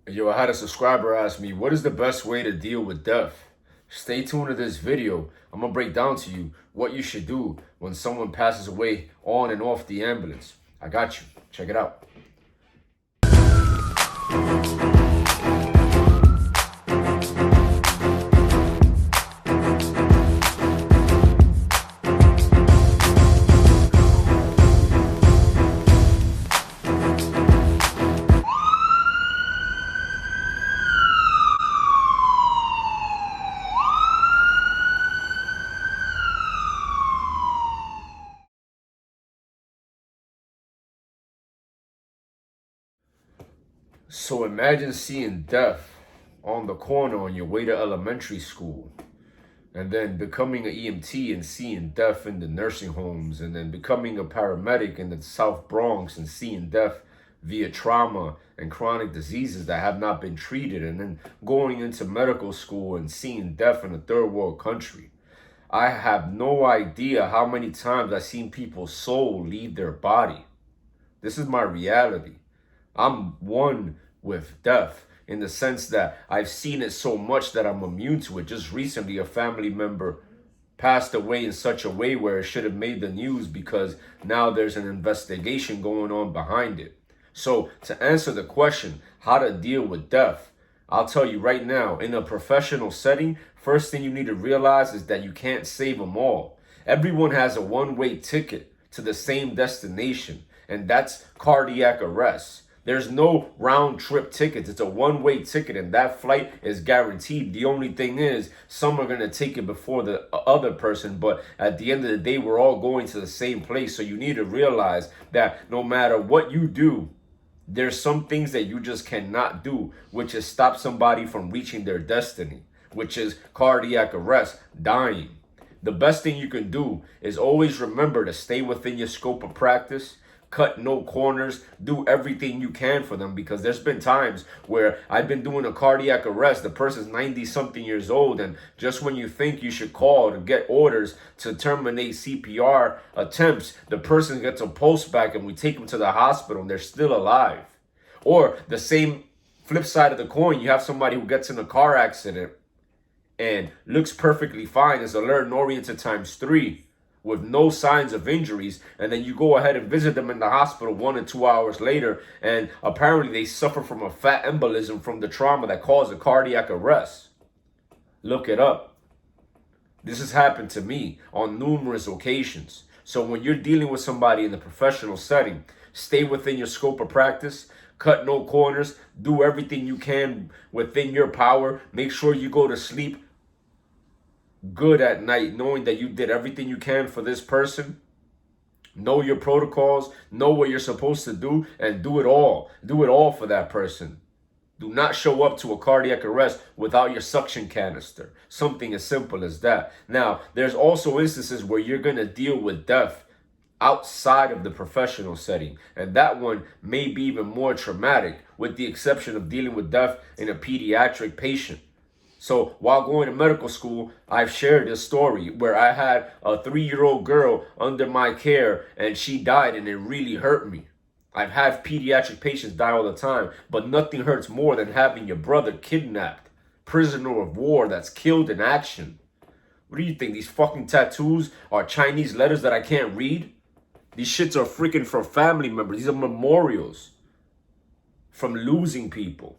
Yo, I had a subscriber ask me, what is the best way to deal with death? Stay tuned to this video. I'm going to break down to you what you should do when someone passes away on and off the ambulance. I got you. Check it out. So imagine seeing death on the corner on your way to elementary school, and then becoming an EMT and seeing death in the nursing homes, and then becoming a paramedic in the South Bronx and seeing death via trauma and chronic diseases that have not been treated, and then going into medical school and seeing death in a third world country. I have no idea how many times I've seen people's soul leave their body. This is my reality. I'm one with death in the sense that I've seen it so much that I'm immune to it. Just recently, a family member passed away in such a way where it should have made the news because now there's an investigation going on behind it. So to answer the question, how to deal with death, I'll tell you right now, in a professional setting, first thing you need to realize is that you can't save them all. Everyone has a one-way ticket to the same destination, and that's cardiac arrest. There's no round trip tickets. It's a one-way ticket, and that flight is guaranteed. The only thing is, some are going to take it before the other person, but at the end of the day, we're all going to the same place. So you need to realize that no matter what you do, there's some things that you just cannot do, which is stop somebody from reaching their destiny, which is cardiac arrest, dying. The best thing you can do is always remember to stay within your scope of practice. Cut no corners, do everything you can for them, because there's been times where I've been doing a cardiac arrest, the person's 90 something years old, and just when you think you should call to get orders to terminate CPR attempts, the person gets a pulse back and we take them to the hospital and they're still alive. Or the same flip side of the coin, you have somebody who gets in a car accident and looks perfectly fine, is alert and oriented times 3, with no signs of injuries, and then you go ahead and visit them in the hospital 1 or 2 hours later, and apparently they suffer from a fat embolism from the trauma that caused a cardiac arrest. Look it up. This has happened to me on numerous occasions. So when you're dealing with somebody in the professional setting, stay within your scope of practice, cut no corners, do everything you can within your power, make sure you go to sleep good at night, knowing that you did everything you can for this person. Know your protocols, know what you're supposed to do, and do it all. Do it all for that person. Do not show up to a cardiac arrest without your suction canister. Something as simple as that. Now, there's also instances where you're going to deal with death outside of the professional setting, and that one may be even more traumatic, with the exception of dealing with death in a pediatric patient. So while going to medical school, I've shared this story where I had a 3-year-old girl under my care and she died, and it really hurt me. I've had pediatric patients die all the time, but nothing hurts more than having your brother kidnapped, prisoner of war that's killed in action. What do you think? These fucking tattoos are Chinese letters that I can't read? These shits are freaking from family members. These are memorials from losing people.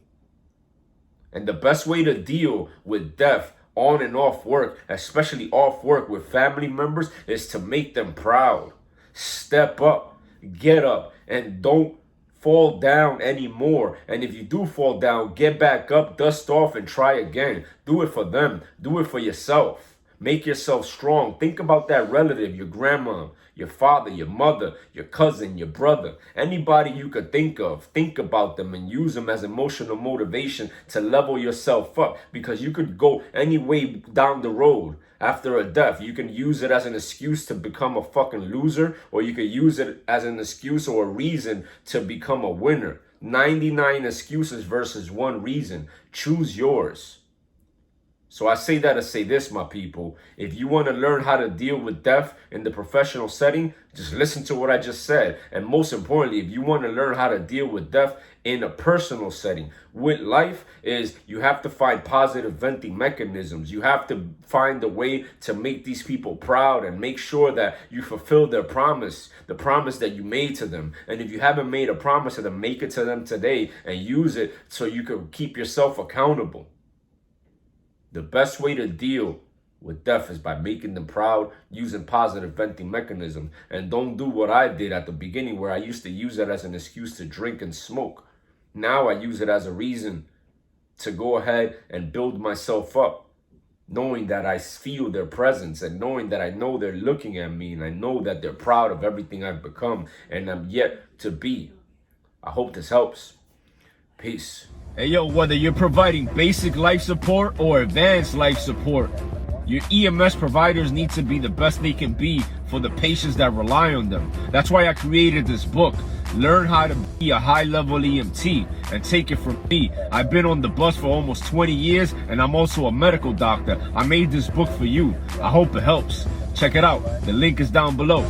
And the best way to deal with death on and off work, especially off work with family members, is to make them proud. Step up, get up, and don't fall down anymore. And if you do fall down, get back up, dust off, and try again. Do it for them. Do it for yourself. Make yourself strong. Think about that relative, your grandma, your father, your mother, your cousin, your brother, anybody you could think of. Think about them and use them as emotional motivation to level yourself up, because you could go any way down the road after a death. You can use it as an excuse to become a fucking loser, or you could use it as an excuse or a reason to become a winner. 99 excuses versus one reason. Choose yours. So I say that to say this, my people. If you want to learn how to deal with death in the professional setting, just listen to what I just said. And most importantly, if you want to learn how to deal with death in a personal setting with life, is you have to find positive venting mechanisms. You have to find a way to make these people proud and make sure that you fulfill their promise, the promise that you made to them. And if you haven't made a promise to them, make it to them today and use it so you can keep yourself accountable. The best way to deal with death is by making them proud, using positive venting mechanism. And don't do what I did at the beginning, where I used to use it as an excuse to drink and smoke. Now I use it as a reason to go ahead and build myself up, knowing that I feel their presence and knowing that I know they're looking at me and I know that they're proud of everything I've become and I'm yet to be. I hope this helps. Peace. Hey yo, whether you're providing basic life support or advanced life support, your EMS providers need to be the best they can be for the patients that rely on them. That's why I created this book, Learn How to Be a High-Level EMT, and take it from me. I've been on the bus for almost 20 years, and I'm also a medical doctor. I made this book for you. I hope it helps. Check it out. The link is down below.